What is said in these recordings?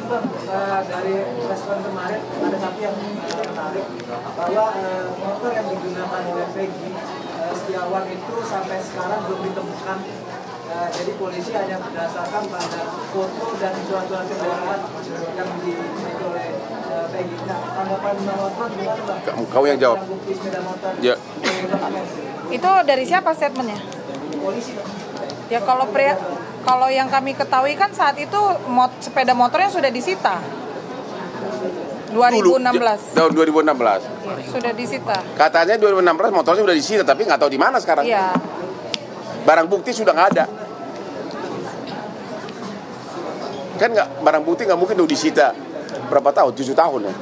Bang, dari respon kemarin ada satu yang menarik bahwa motor yang digunakan oleh Peggy Setiawan itu sampai sekarang belum ditemukan. Jadi polisi hanya berdasarkan pada foto dan surat-surat kendaraan yang dimiliki oleh Peggy. Nah, tanggapan Bang Otman gimana, Bang? Kau yang jawab. Bukti sepeda motor. Ya. Itu dari siapa statementnya? Polisi, Bang. Ya kalau yang kami ketahui kan saat itu sepeda motornya sudah disita. 2016. Tahun 2016. Ya, sudah disita. Katanya 2016 motornya sudah disita, tapi nggak tahu di mana sekarang. Iya. Barang bukti sudah nggak ada. Kan barang bukti nggak mungkin udah disita berapa tahun? 7 tahun ya.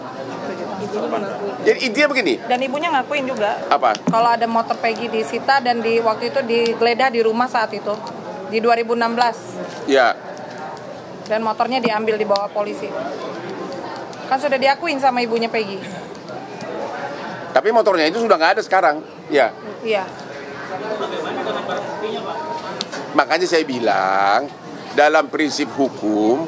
Jadi intinya begini. Dan ibunya ngakuin juga. Apa? Kalau ada motor Peggy disita dan waktu itu digeledah di rumah saat itu di 2016. Ya. Dan motornya diambil di bawah polisi. Kan sudah diakuin sama ibunya Peggy. Tapi motornya itu sudah nggak ada sekarang. Ya. Iya. Makanya saya bilang dalam prinsip hukum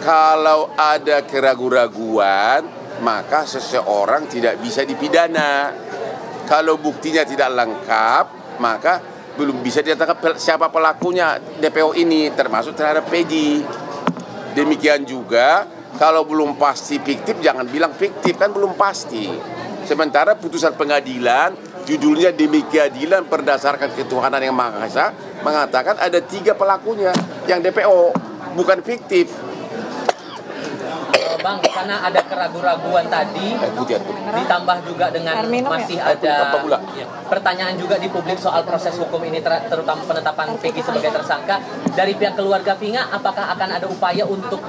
kalau ada keraguan-raguan maka seseorang tidak bisa dipidana. Kalau buktinya tidak lengkap maka belum bisa ditangkap siapa pelakunya DPO ini, termasuk terhadap Peggy. Demikian juga kalau belum pasti fiktif jangan bilang fiktif, kan belum pasti. Sementara putusan pengadilan judulnya demi keadilan berdasarkan ketuhanan yang Maha Esa mengatakan ada 3 pelakunya yang DPO, bukan fiktif. Bang, karena ada keraguan-raguan tadi, ditambah juga dengan masih ada pertanyaan juga di publik soal proses hukum ini, terutama penetapan Peggy sebagai tersangka. Dari pihak keluarga Vina, apakah akan ada upaya untuk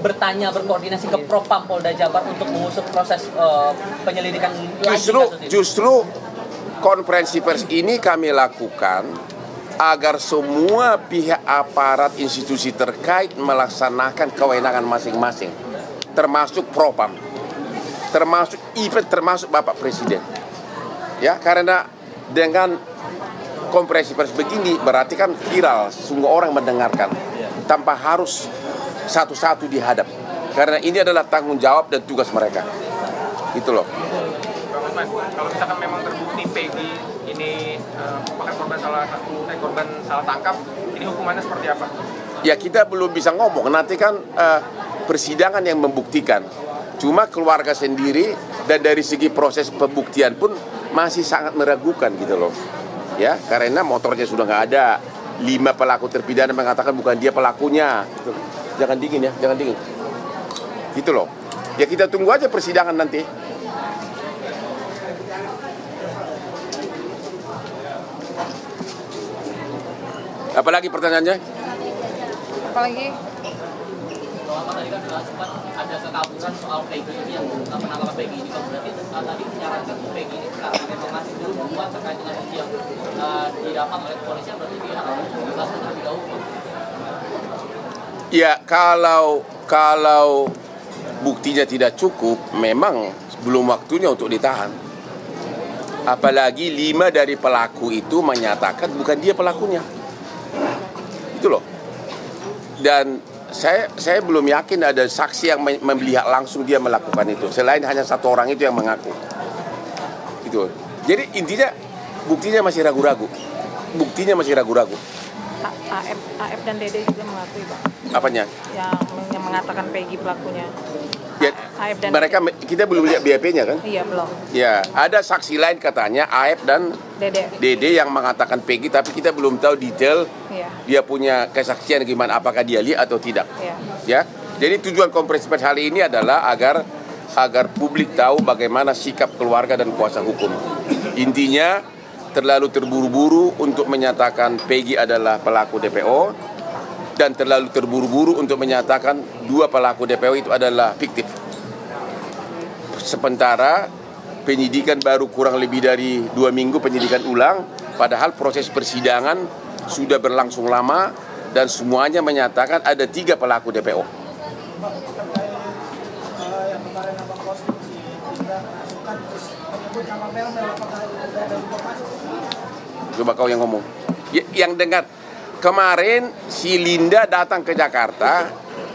berkoordinasi ke Propam Polda Jabar untuk mengusut proses penyelidikan Justru konferensi pers ini kami lakukan agar semua pihak aparat institusi terkait melaksanakan kewenangan masing-masing, termasuk Propam, termasuk Bapak Presiden. Ya, karena dengan konferensi pers begini berarti kan viral, semua orang mendengarkan tanpa harus satu-satu dihadap. Karena ini adalah tanggung jawab dan tugas mereka. Gitu loh. Kalau misalkan memang terbukti Peggy ini merupakan korban salah tangkap, ini hukumannya seperti apa? Ya kita belum bisa ngomong, nanti kan persidangan yang membuktikan. Cuma keluarga sendiri dan dari segi proses pembuktian pun masih sangat meragukan gitu loh. Ya, karena motornya sudah nggak ada. 5 pelaku terpidana mengatakan bukan dia pelakunya. Gitu. Jangan dingin ya, jangan dingin. Gitu loh. Ya kita tunggu aja persidangan nanti. Apalagi pertanyaannya? Apalagi? Tadi kan sempat ada kekaburan soal Peggy ini yang penangkapan Peggy juga, berarti tadi menyarankan Peggy ini sekarang informasi dulu membuat terkait dengan bukti yang didapat oleh kepolisian, berarti dia harus membebaskan terlebih dahulu. Ya kalau buktinya tidak cukup, memang belum waktunya untuk ditahan. Apalagi 5 dari pelaku itu menyatakan bukan dia pelakunya. Itu loh. Dan saya belum yakin ada saksi yang melihat langsung dia melakukan itu. Selain hanya 1 orang itu yang mengaku. Gitu. Jadi intinya buktinya masih ragu-ragu. AF dan Dede juga mengakui, Pak. Apanya? Yang mengatakan Peggy pelakunya. Ya, mereka kita belum lihat BAP-nya kan? Iya, belum. Ya, ada saksi lain katanya AF dan Dede yang mengatakan Peggy, tapi kita belum tahu detail. Iya. Dia punya kesaksian gimana, apakah dia lihat atau tidak. Iya. Ya. Jadi tujuan konferensi pers hari ini adalah agar publik tahu bagaimana sikap keluarga dan kuasa hukum. Intinya terlalu terburu-buru untuk menyatakan Peggy adalah pelaku DPO dan terlalu terburu-buru untuk menyatakan 2 pelaku DPO itu adalah fiktif. Sementara penyidikan baru kurang lebih dari 2 minggu penyidikan ulang, padahal proses persidangan sudah berlangsung lama dan semuanya menyatakan ada 3 pelaku DPO. Coba kau yang ngomong. Yang dengar kemarin si Linda datang ke Jakarta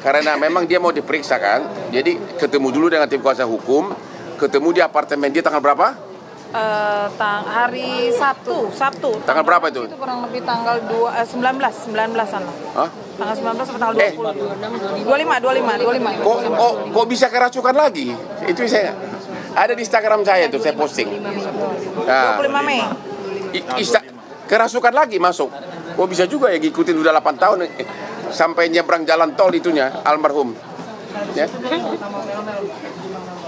karena memang dia mau diperiksa kan. Jadi ketemu dulu dengan tim kuasa hukum, ketemu di apartemen dia tanggal berapa? Hari Sabtu. Tanggal berapa itu? Itu kurang lebih tanggal 19 sana. Hah? Tanggal 19 atau tanggal 20? 25. Kok bisa kerasukan lagi? Itu saya ada di Instagram saya itu, saya posting. Nah, 25 Mei. Kerasukan lagi masuk. Kok bisa juga ya ngikutin udah 8 tahun sampai nyebrang jalan tol itunya almarhum. Ya.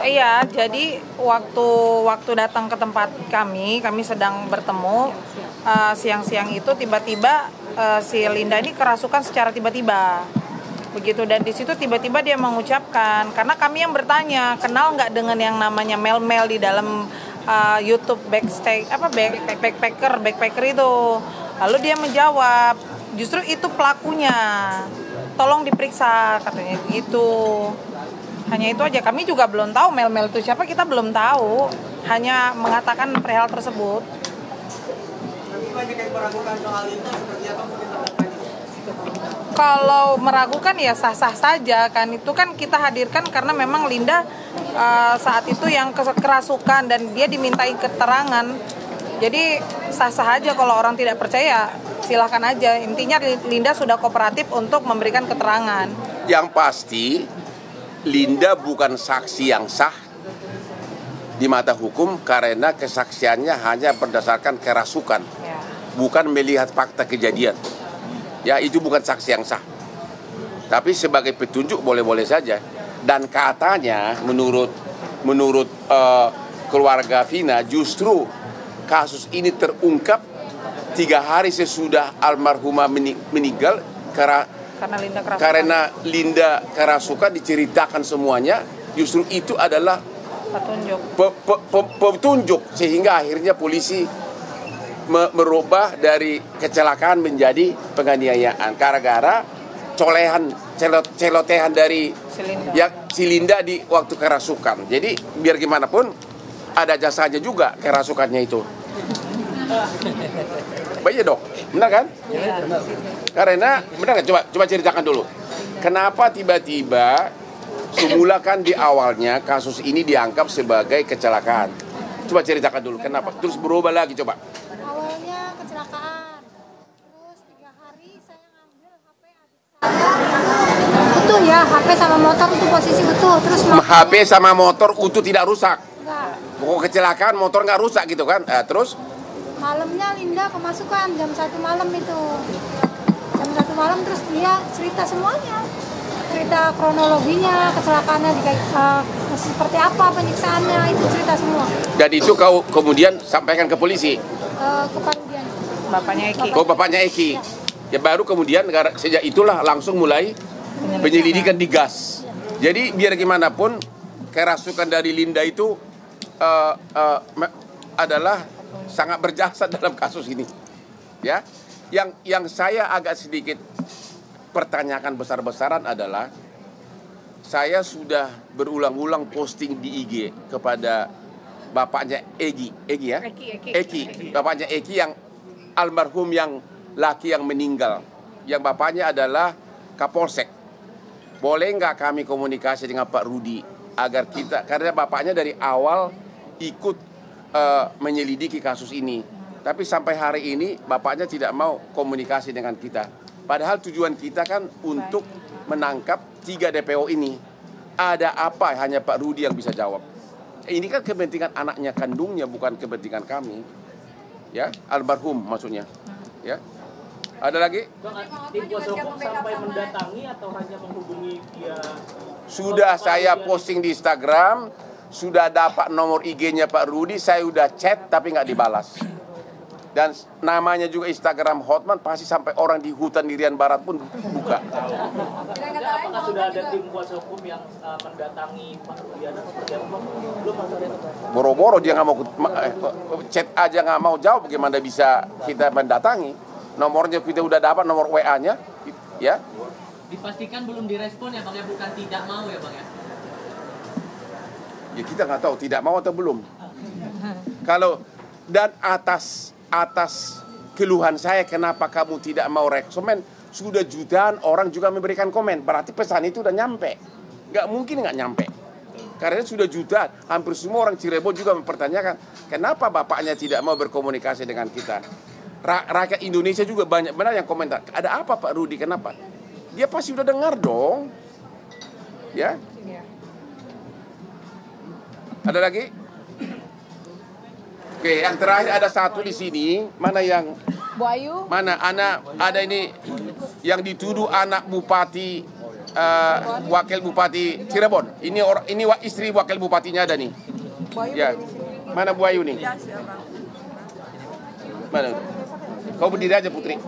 Iya, jadi waktu datang ke tempat kami sedang bertemu siang-siang itu tiba-tiba si Linda ini kerasukan secara tiba-tiba. Begitu, dan di situ tiba-tiba dia mengucapkan, karena kami yang bertanya, kenal nggak dengan yang namanya Mel di dalam YouTube backpacker itu. Lalu dia menjawab, justru itu pelakunya. Tolong diperiksa katanya gitu. Hanya itu aja, kami juga belum tahu Mel itu siapa, kita belum tahu. Hanya mengatakan perihal tersebut. Kalau meragukan ya sah-sah saja kan, itu kan kita hadirkan karena memang Linda saat itu yang kerasukan dan dia dimintai keterangan. Jadi sah-sah aja, kalau orang tidak percaya silahkan aja. Intinya Linda sudah kooperatif untuk memberikan keterangan. Yang pasti Linda bukan saksi yang sah di mata hukum karena kesaksiannya hanya berdasarkan kerasukan, bukan melihat fakta kejadian. Ya, itu bukan saksi yang sah. Tapi sebagai petunjuk boleh-boleh saja. Dan katanya menurut keluarga Vina, justru kasus ini terungkap 3 hari sesudah almarhumah meninggal karena Linda kerasukan, diceritakan semuanya. Justru itu adalah petunjuk sehingga akhirnya polisi merubah dari kecelakaan menjadi penganiayaan gara-gara celotehan dari si Linda di waktu kerasukan. Jadi biar gimana pun ada jasanya juga kerasukannya itu. Baik dok, benar kan? Ya. Karena benar kan? Coba ceritakan dulu. Kenapa tiba-tiba semula kan di awalnya kasus ini dianggap sebagai kecelakaan? Coba ceritakan dulu. Kenapa? Terus berubah lagi coba. Awalnya kecelakaan. Terus 3 hari saya ngambil HP adik saya. Utuh ya, HP sama motor itu posisi utuh. Terus HP sama motor utuh, tidak rusak. Enggak. Pokok kecelakaan motor nggak rusak gitu kan? Terus? Malamnya Linda kemasukan jam 1 malam itu. Jam 1 malam terus dia cerita semuanya. Cerita kronologinya, kecelakaannya seperti apa, penyiksaannya, itu cerita semua. Dan itu kau kemudian sampaikan ke polisi? Ke Pak Rudian. Bapaknya Eki. Oh, bapaknya Eki. Ya baru kemudian sejak itulah langsung mulai penyelidikan digas. Jadi biar gimana pun kerasukan dari Linda itu adalah sangat berjasa dalam kasus ini. Ya, yang saya agak sedikit pertanyakan besar-besaran adalah saya sudah berulang-ulang posting di IG kepada bapaknya Eki ya? Eki. Bapaknya Eki yang almarhum yang laki yang meninggal. Yang bapaknya adalah Kapolsek. Boleh nggak kami komunikasi dengan Pak Rudi agar kita, karena bapaknya dari awal ikut menyelidiki kasus ini. Tapi sampai hari ini bapaknya tidak mau komunikasi dengan kita. Padahal tujuan kita kan untuk menangkap 3 DPO ini. Ada apa hanya Pak Rudi yang bisa jawab. Ini kan kepentingan anaknya kandungnya, bukan kepentingan kami. Ya, almarhum maksudnya. Ya. Ada lagi? Tim kuasa hukum sampai mendatangi atau hanya menghubungi via? Sudah saya posting di Instagram, sudah dapat nomor IG-nya Pak Rudi, saya udah chat tapi nggak dibalas. Dan namanya juga Instagram Hotman, pasti sampai orang di hutan Irian Barat pun buka. Apakah sudah ada tim kuasa hukum yang mendatangi Pak Rudiana seperti apa? Belum ada. Boro-boro dia nggak mau chat aja nggak mau jawab, bagaimana bisa kita mendatangi? Nomornya kita udah dapat, nomor WA-nya, ya. Dipastikan belum direspon ya Bang ya, bukan tidak mau ya Bang ya? Ya kita nggak tahu tidak mau atau belum. Kalau dan atas keluhan saya kenapa kamu tidak mau rekomen, sudah jutaan orang juga memberikan komen. Berarti pesan itu udah nyampe. Nggak mungkin nggak nyampe. Karena sudah jutaan, hampir semua orang Cirebon juga mempertanyakan, kenapa bapaknya tidak mau berkomunikasi dengan kita? Rakyat Indonesia juga banyak benar yang komentar, ada apa Pak Rudi, kenapa? Dia pasti udah dengar dong. Ya. Ada lagi? Oke, yang terakhir ada satu di sini, mana yang Bu Ayu? Mana anak ada ini yang dituduh anak bupati wakil bupati Cirebon. Ini istri wakil bupatinya ada nih. Ya. Mana Bu Ayu nih? Mana? Kau berdiri aja Putri.